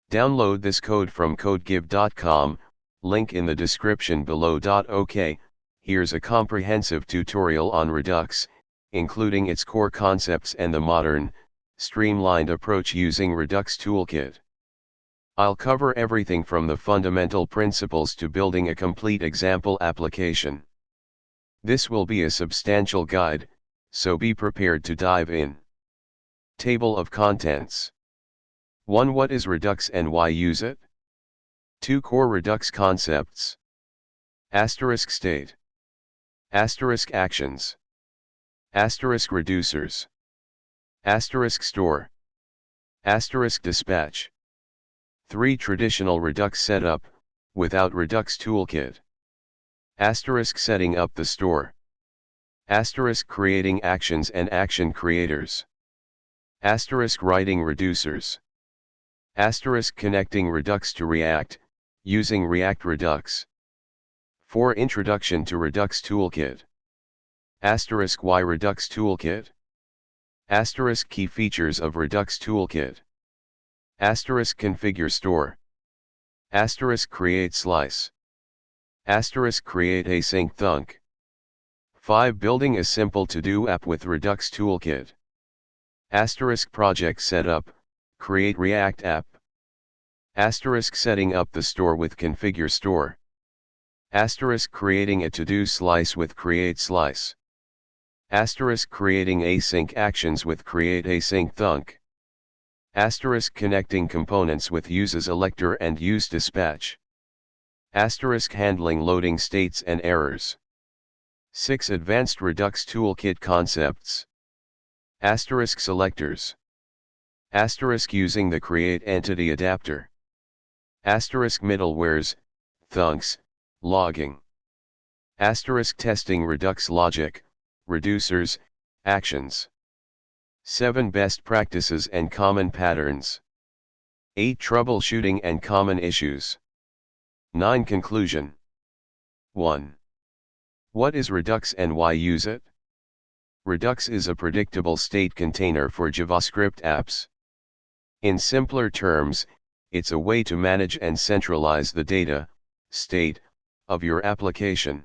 Download this code from codegive.com, link in the description below. OK, here's a comprehensive tutorial on Redux, including its core concepts and the modern, streamlined approach using Redux Toolkit. I'll cover everything from the fundamental principles to building a complete example application. This will be a substantial guide, so be prepared to dive in. Table of contents. 1. What is Redux and why use it? 2. Core Redux concepts. Asterisk state. Asterisk actions. Asterisk reducers. Asterisk store. Asterisk dispatch. 3. Traditional Redux setup, without Redux Toolkit. Asterisk setting up the store. Asterisk creating actions and action creators. Asterisk writing reducers. Asterisk connecting Redux to React, using react-redux. 4. Introduction to Redux Toolkit. Asterisk why Redux Toolkit. Asterisk key features of Redux Toolkit. Asterisk configurestore. Asterisk createslice. Asterisk createasyncthunk. 5. Building a simple to-do app with Redux Toolkit. Asterisk project setup, create React app. Asterisk setting up the store with configurestore. Asterisk creating a to-do slice with createslice. Asterisk creating async actions with createasyncthunk. Asterisk connecting components with useSelector and useDispatch. Asterisk handling loading states and errors. 6. Advanced Redux Toolkit concepts. Asterisk selectors. Asterisk using the create entity adapter. Asterisk middlewares, thunks, logging. Asterisk testing Redux logic, reducers, actions. 7. Best practices and common patterns. 8. Troubleshooting and common issues. 9. Conclusion. 1. What is Redux and why use it? Redux is a predictable state container for JavaScript apps. In simpler terms, it's a way to manage and centralize the data, state, of your application.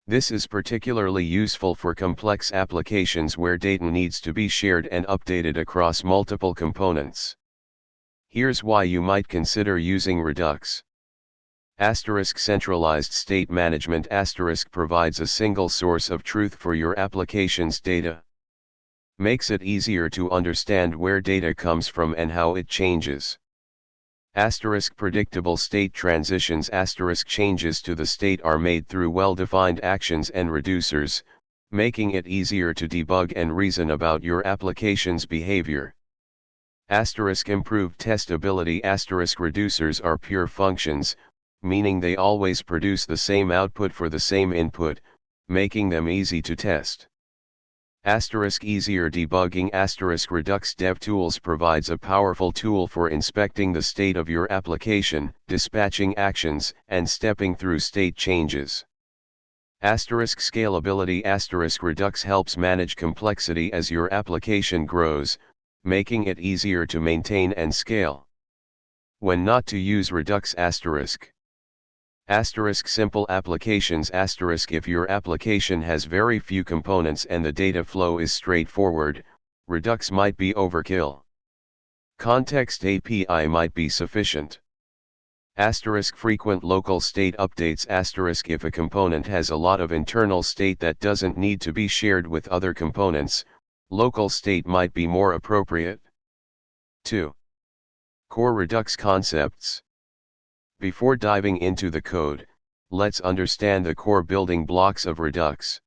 This is particularly useful for complex applications where data needs to be shared and updated across multiple components. Here's why you might consider using Redux. Asterisk centralized state management. Asterisk provides a single source of truth for your application's data. Makes it easier to understand where data comes from and how it changes. Asterisk predictable state transitions. Asterisk changes to the state are made through well-defined actions and reducers, making it easier to debug and reason about your application's behavior. Asterisk improved testability. Asterisk reducers are pure functions, meaning they always produce the same output for the same input, making them easy to test. Asterisk easier debugging. Asterisk Redux DevTools provides a powerful tool for inspecting the state of your application, dispatching actions, and stepping through state changes. Asterisk scalability. Asterisk Redux helps manage complexity as your application grows, making it easier to maintain and scale. When not to use Redux. Asterisk simple applications. Asterisk if your application has very few components and the data flow is straightforward, Redux might be overkill. Context API might be sufficient. Asterisk frequent local state updates. Asterisk if a component has a lot of internal state that doesn't need to be shared with other components, local state might be more appropriate. 2. Core Redux concepts. Before diving into the code, let's understand the core building blocks of Redux.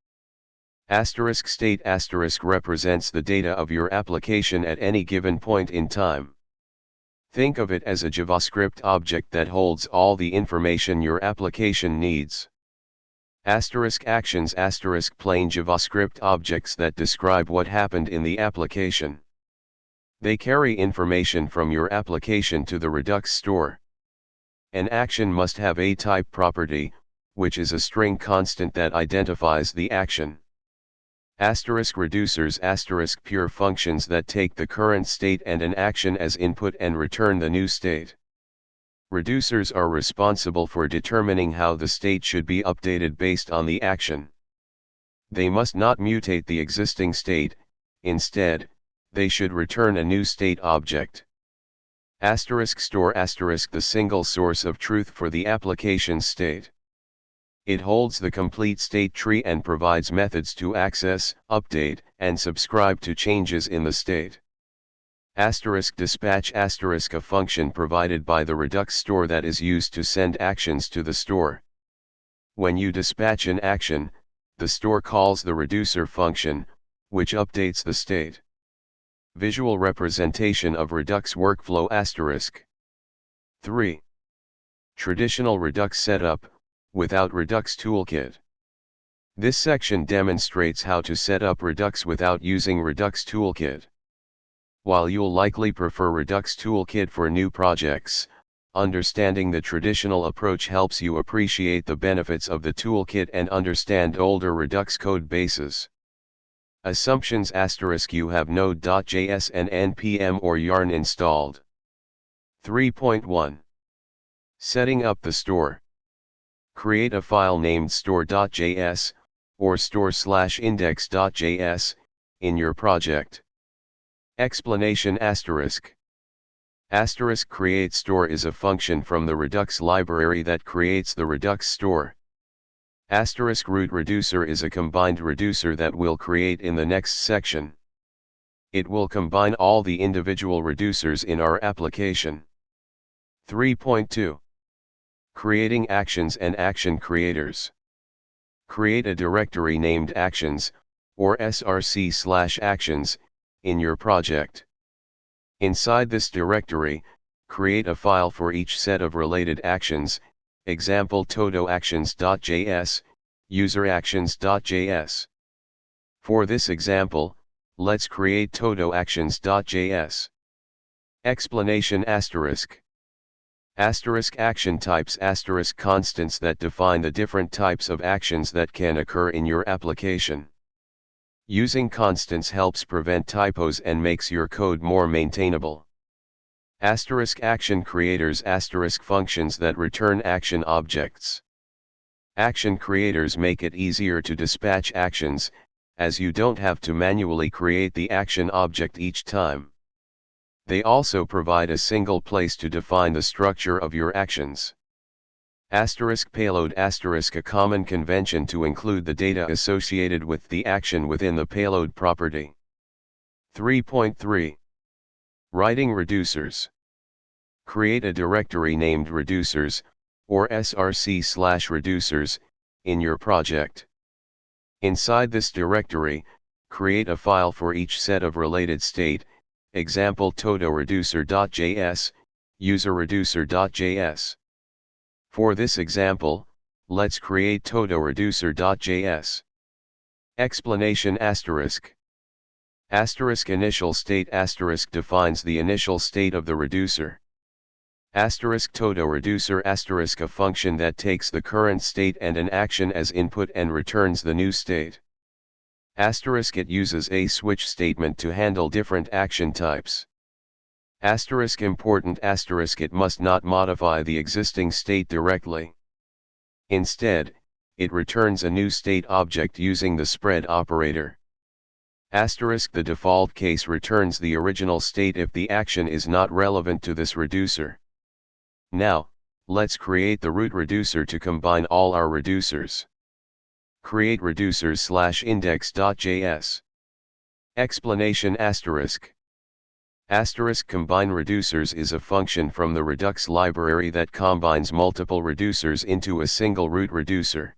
Asterisk state. Asterisk represents the data of your application at any given point in time. Think of it as a JavaScript object that holds all the information your application needs. Asterisk actions. Asterisk plain JavaScript objects that describe what happened in the application. They carry information from your application to the Redux store. An action must have a type property, which is a string constant that identifies the action. Asterisk reducers asterisk pure functions that take the current state and an action as input and return the new state. Reducers are responsible for determining how the state should be updated based on the action. They must not mutate the existing state, instead, they should return a new state object. Asterisk store asterisk the single source of truth for the application state. It holds the complete state tree and provides methods to access, update, and subscribe to changes in the state. Asterisk dispatch asterisk a function provided by the Redux store that is used to send actions to the store. When you dispatch an action, the store calls the reducer function, which updates the state. Visual representation of Redux workflow asterisk. 3. Traditional Redux setup, without Redux Toolkit. This section demonstrates how to set up Redux without using Redux Toolkit. While you'll likely prefer Redux Toolkit for new projects, understanding the traditional approach helps you appreciate the benefits of the toolkit and understand older Redux code bases. Assumptions asterisk you have Node.js and npm or yarn installed. 3.1. Setting up the store. Create a file named store.js, or store/index.js, in your project. Explanation asterisk. Asterisk createStore is a function from the Redux library that creates the Redux store. Asterisk root reducer is a combined reducer that we'll create in the next section. It will combine all the individual reducers in our application. 3.2. Creating actions and action creators. Create a directory named actions, or src/actions, in your project. Inside this directory, create a file for each set of related actions, example todoactions.js, useractions.js. For this example, let's create todoactions.js. Explanation asterisk. Asterisk action types asterisk constants that define the different types of actions that can occur in your application. Using constants helps prevent typos and makes your code more maintainable. Asterisk action creators asterisk functions that return action objects. Action creators make it easier to dispatch actions, as you don't have to manually create the action object each time. They also provide a single place to define the structure of your actions. Asterisk payload asterisk a common convention to include the data associated with the action within the payload property. 3.3. Writing reducers. Create a directory named reducers, or src/reducers, in your project. Inside this directory, create a file for each set of related state, example todoreducer.js, userreducer.js. For this example, let's create todoreducer.js. Explanation asterisk. Asterisk initial state asterisk defines the initial state of the reducer. Asterisk todoreducer asterisk a function that takes the current state and an action as input and returns the new state. Asterisk it uses a switch statement to handle different action types. Asterisk important asterisk it must not modify the existing state directly. Instead, it returns a new state object using the spread operator. Asterisk the default case returns the original state if the action is not relevant to this reducer. Now, let's create the root reducer to combine all our reducers. Create reducers/index.js. Explanation asterisk. Asterisk combine reducers is a function from the Redux library that combines multiple reducers into a single root reducer.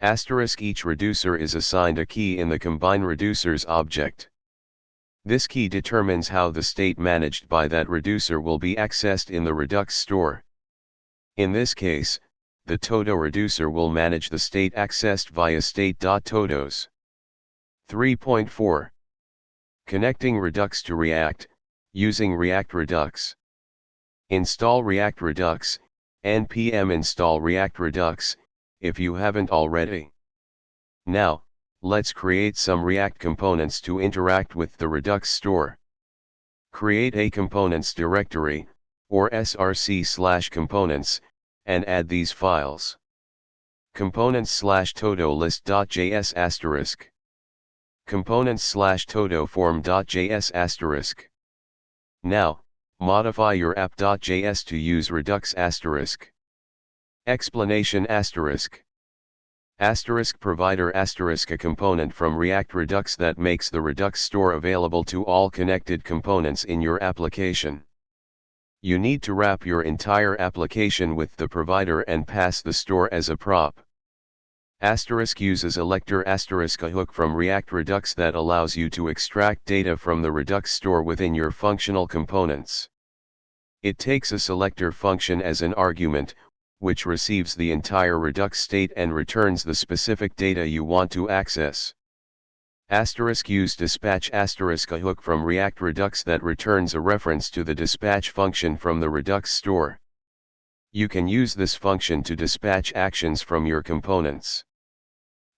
Asterisk each reducer is assigned a key in the combine reducers object. This key determines how the state managed by that reducer will be accessed in the Redux store. In this case, the todo reducer will manage the state accessed via state.todos. 3.4. Connecting Redux to React, using react-redux. Install react-redux, npm install react-redux, if you haven't already. Now, let's create some React components to interact with the Redux store. Create a components directory, or src/components, and add these files. components/todo_list.js*, components/todo_form.js*. Now, modify your app.js to use Redux*. Explanation*. Provider*, a component from react-redux that makes the Redux store available to all connected components in your application. You need to wrap your entire application with the provider and pass the store as a prop. Uses elector*, a hook from react-redux that allows you to extract data from the Redux store within your functional components. It takes a selector function as an argument, which receives the entire Redux state and returns the specific data you want to access. Use dispatch*, a hook from react-redux that returns a reference to the dispatch function from the Redux store. You can use this function to dispatch actions from your components.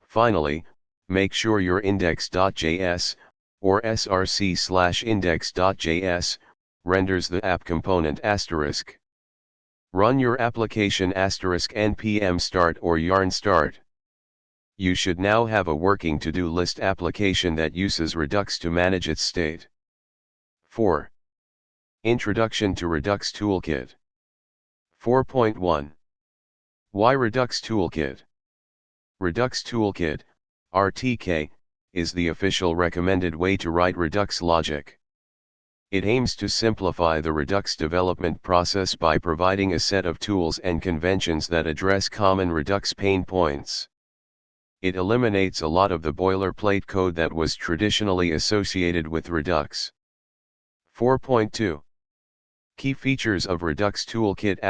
Finally, make sure your index.js, or src/index.js, renders the app component *. Run your application *npm start or yarn start. You should now have a working to-do list application that uses Redux to manage its state. 4. Introduction to Redux Toolkit. 4.1. Why Redux Toolkit? Redux Toolkit, RTK, is the official recommended way to write Redux logic. It aims to simplify the Redux development process by providing a set of tools and conventions that address common Redux pain points. It eliminates a lot of the boilerplate code that was traditionally associated with Redux. 4.2. Key features of Redux Toolkit ***.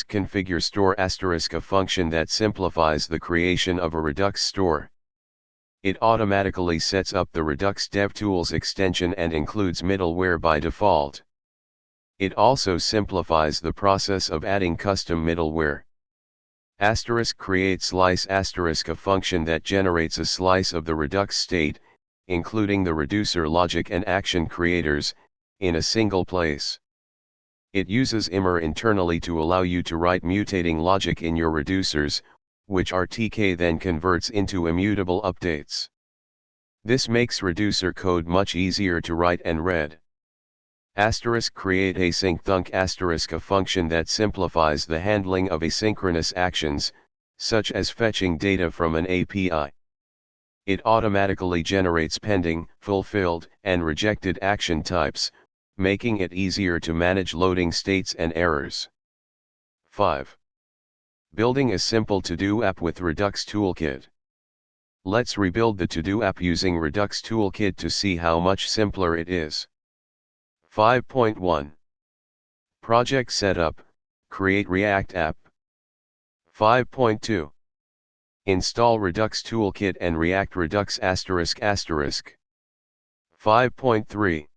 configurestore***, a function that simplifies the creation of a Redux store. It automatically sets up the Redux DevTools extension and includes middleware by default. It also simplifies the process of adding custom middleware. **createslice**, a function that generates a slice of the Redux state, including the reducer logic and action creators, in a single place. It uses immer internally to allow you to write mutating logic in your reducers, which RTK then converts into immutable updates. This makes reducer code much easier to write and read. *createasyncthunk*, a function that simplifies the handling of asynchronous actions, such as fetching data from an API. It automatically generates pending, fulfilled, and rejected action types, making it easier to manage loading states and errors. 5. Building a simple to-do app with Redux Toolkit. Let's rebuild the to-do app using Redux Toolkit to see how much simpler it is. 5.1. Project Setup, Create React App. 5.2. Install Redux Toolkit and react-redux***. 5.3.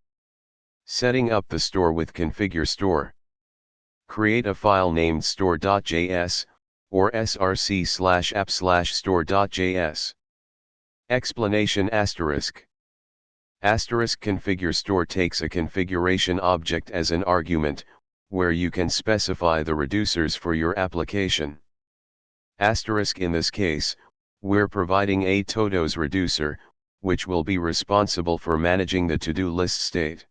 Setting up the store with configurestore. Create a file named store.js, or src/app/store.js. Explanation***. Configurestore takes a configuration object as an argument, where you can specify the reducers for your application. In this case, we're providing a todos reducer, which will be responsible for managing the to-do list state.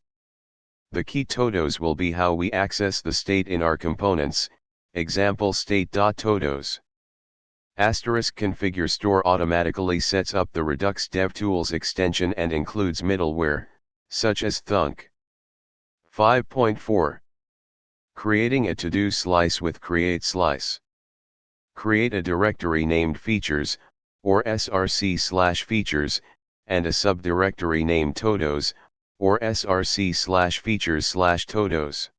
The key todos will be how we access the state in our components, example state.todos. Configurestore automatically sets up the Redux DevTools extension and includes middleware, such as Thunk. 5.4. Creating a to-do slice with createSlice. Create a directory named features, or src/features, and a subdirectory named todos, or src/features/todos.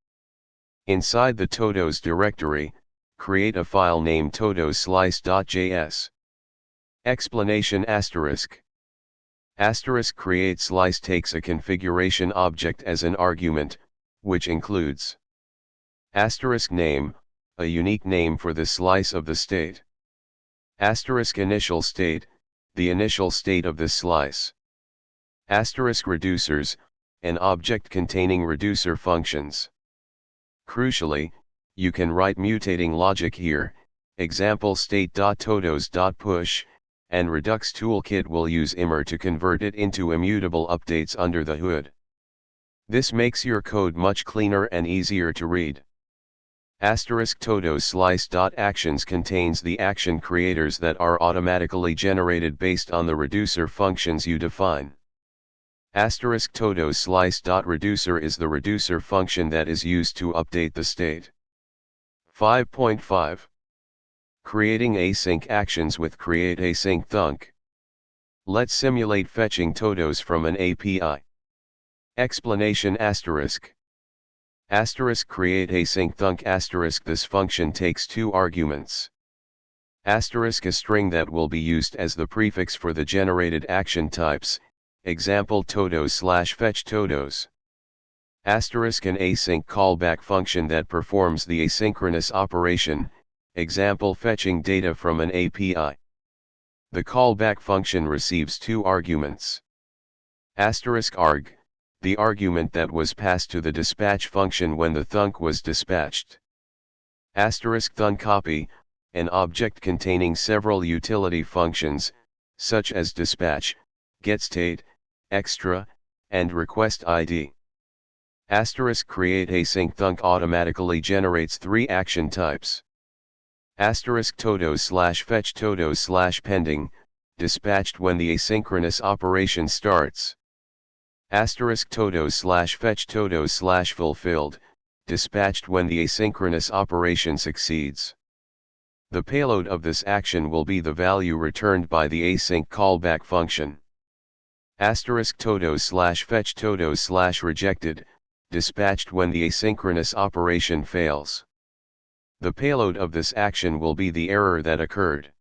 Inside the todos directory, create a file named todosSlice.js. Explanation**. createSlice takes a configuration object as an argument, which includes *name, a unique name for the slice of the state. Asterisk initial state, the initial state of this slice. Asterisk reducers, an object containing reducer functions. Crucially, you can write mutating logic here, example state.todos.push, and Redux Toolkit will use immer to convert it into immutable updates under the hood. This makes your code much cleaner and easier to read. Asterisk todos_slice.actions contains the action creators that are automatically generated based on the reducer functions you define. Asterisk todos_slice.reducer is the reducer function that is used to update the state. 5.5. Creating async actions with createasyncthunk. Let's simulate fetching todos from an API. Explanation asterisk. Asterisk createasyncthunk asterisk this function takes two arguments. Asterisk a string that will be used as the prefix for the generated action types, example todos/fetch todos. Asterisk an async callback function that performs the asynchronous operation, example fetching data from an API. The callback function receives two arguments. Asterisk arg, the argument that was passed to the dispatch function when the thunk was dispatched. Asterisk thunk copy, an object containing several utility functions, such as dispatch, getState, extra, and request ID. Asterisk createasyncthunk automatically generates three action types. Asterisk todos/fetch todos/pending, dispatched when the asynchronous operation starts. Asterisk todos/fetch todos/fulfilled, dispatched when the asynchronous operation succeeds. The payload of this action will be the value returned by the async callback function. Asterisk todos/fetch todos/rejected, dispatched when the asynchronous operation fails. The payload of this action will be the error that occurred.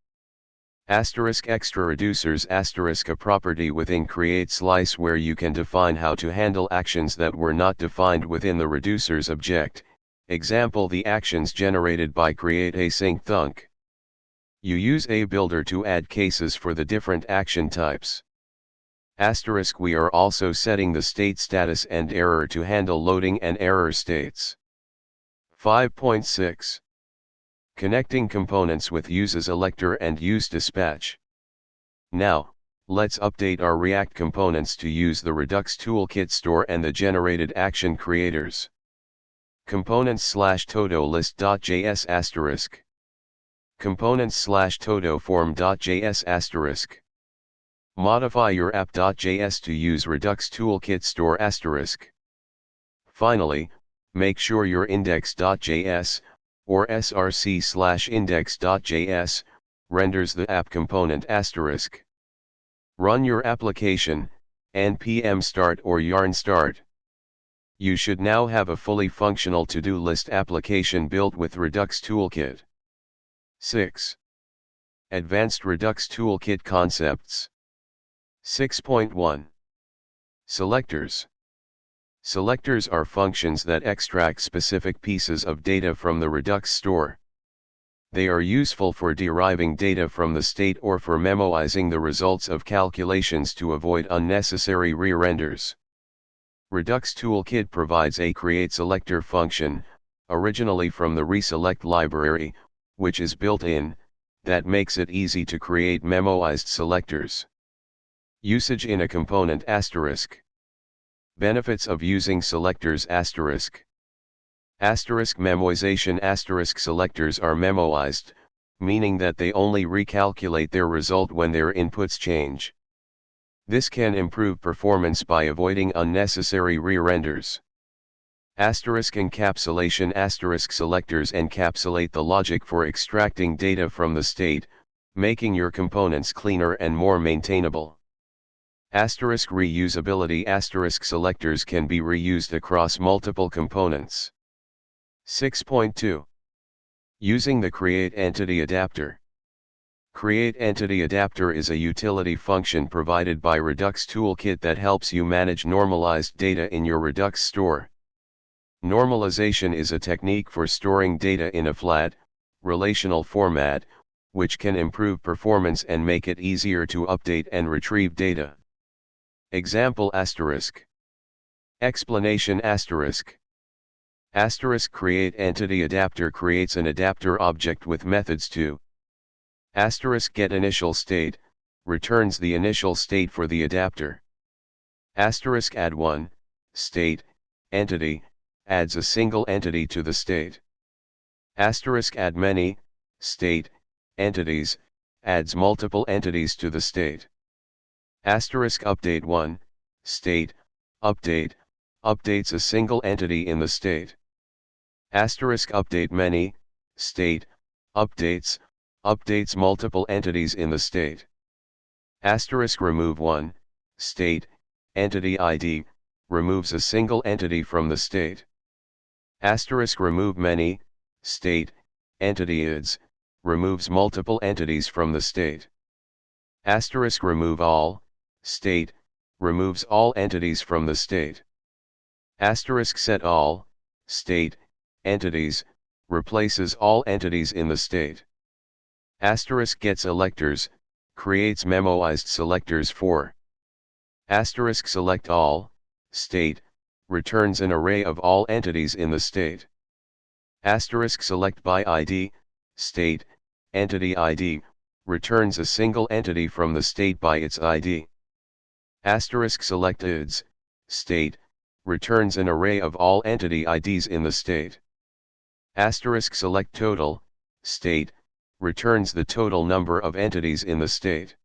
Asterisk extra reducers asterisk a property within createslice where you can define how to handle actions that were not defined within the reducers object, example the actions generated by createasyncthunk. You use a builder to add cases for the different action types. Asterisk we are also setting the state status and error to handle loading and error states. 5.6. Connecting components with useSelector and useDispatch. Now, let's update our React components to use the Redux Toolkit store and the generated action creators. Components/TodoList.js asterisk. Components/TodoForm.js asterisk. Modify your app.js to use Redux Toolkit store asterisk. Finally, make sure your index.js, or src/index.js, renders the app component asterisk. Run your application, npm start or yarn start. You should now have a fully functional to-do list application built with Redux Toolkit. 6. Advanced Redux Toolkit concepts. 6.1. Selectors. Selectors are functions that extract specific pieces of data from the Redux store. They are useful for deriving data from the state or for memoizing the results of calculations to avoid unnecessary re-renders. Redux Toolkit provides a createSelector function, originally from the reselect library, which is built in, that makes it easy to create memoized selectors. Usage in a component asterisk. Benefits of using selectors asterisk. Asterisk memoization asterisk selectors are memoized, meaning that they only recalculate their result when their inputs change. This can improve performance by avoiding unnecessary re-renders. Asterisk encapsulation asterisk selectors encapsulate the logic for extracting data from the state, making your components cleaner and more maintainable. Asterisk reusability asterisk selectors can be reused across multiple components. 6.2. Using the createEntity adapter. createEntity adapter is a utility function provided by Redux Toolkit that helps you manage normalized data in your Redux store. Normalization is a technique for storing data in a flat, relational format, which can improve performance and make it easier to update and retrieve data. Example asterisk. Explanation asterisk. Asterisk create entity adapter creates an adapter object with methods to asterisk get initial state, returns the initial state for the adapter. Asterisk add one, state, entity, adds a single entity to the state. Asterisk add many, state, entities, adds multiple entities to the state. Asterisk update one, state, updates a single entity in the state. Asterisk update many, state, updates multiple entities in the state. Asterisk remove one, state, entity ID, removes a single entity from the state. Asterisk remove many, state, entity IDs, removes multiple entities from the state. Asterisk remove all, state, removes all entities from the state. Asterisk set all, state, entities, replaces all entities in the state. Asterisk get selectors, creates memoized selectors for. Asterisk select all, state, returns an array of all entities in the state. Asterisk select by ID, state, entity ID, returns a single entity from the state by its ID. Asterisk select IDs, state, returns an array of all entity IDs in the state. Asterisk select total, state, returns the total number of entities in the state.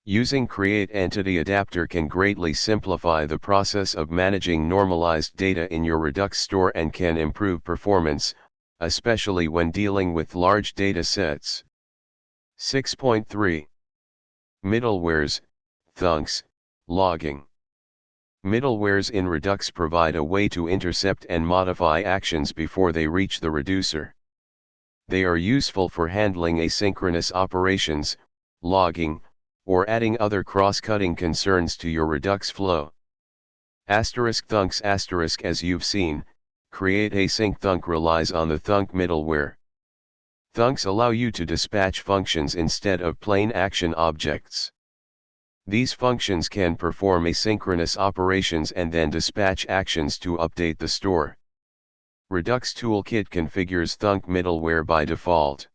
Using Create Entity Adapter can greatly simplify the process of managing normalized data in your Redux store and can improve performance, especially when dealing with large data sets. 6.3 Middlewares, thunks, logging. Middlewares in Redux provide a way to intercept and modify actions before they reach the reducer. They are useful for handling asynchronous operations, logging, or adding other cross-cutting concerns to your Redux flow. Thunks as you've seen, createasyncthunk relies on the thunk middleware. Thunks allow you to dispatch functions instead of plain action objects. These functions can perform asynchronous operations and then dispatch actions to update the store. Redux Toolkit configures thunk middleware by default.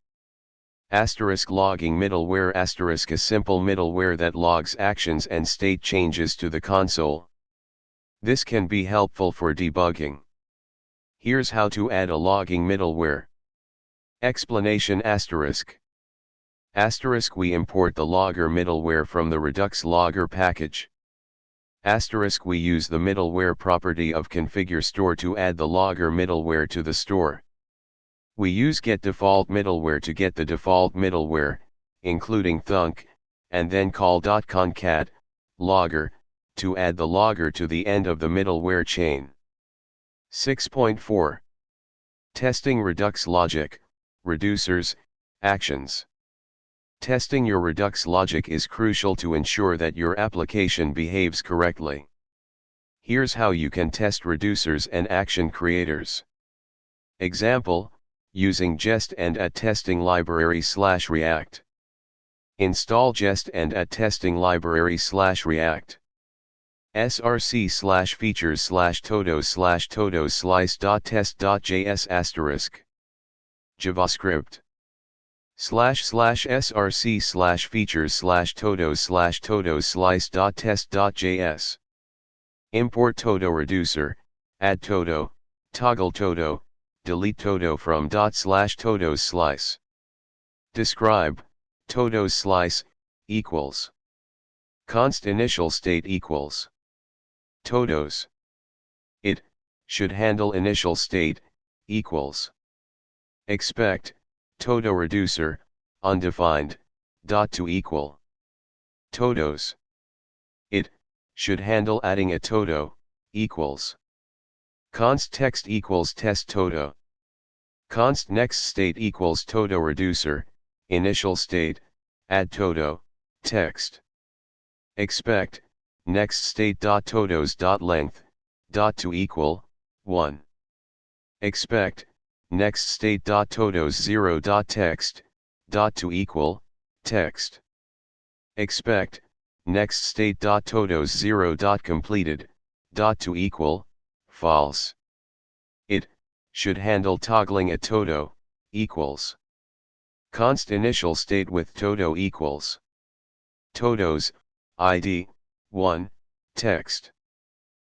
Logging middleware a simple middleware that logs actions and state changes to the console. This can be helpful for debugging. Here's how to add a logging middleware. Explanation we import the logger middleware from the Redux logger package. We use the middleware property of configurestore to add the logger middleware to the store. We use getDefault middleware to get the default middleware, including thunk, and then call .concat, logger, to add the logger to the end of the middleware chain. 6.4 Testing Redux logic, reducers, actions. Testing your Redux logic is crucial to ensure that your application behaves correctly. Here's how you can test reducers and action creators. Example, using jest and at testing library /react. Install jest and at testing library /react. src/features/todo/todo-slice.test.js*. JavaScript. /src/features/todo/todo-slice.test.js. Import todo reducer, add todo, toggle todo, delete todo from ./todo-slice. Describe, todo-slice, equals. Const initial state equals. Todos. It, should handle initial state, equals. Expect, todo reducer, undefined, to equal. Todos. It, should handle adding a todo, equals. Const text equals test todo. Const next state equals todo reducer, initial state, add todo, text. Expect, next state .todos.length, to equal, 1. Expect, next state .todos0.text, dot to equal, text. Expect, next state dot todos 0 dot completed, dot to equal, false. It should handle toggling at todo, equals. Const initial state with todo equals. Todos, id, 1, text.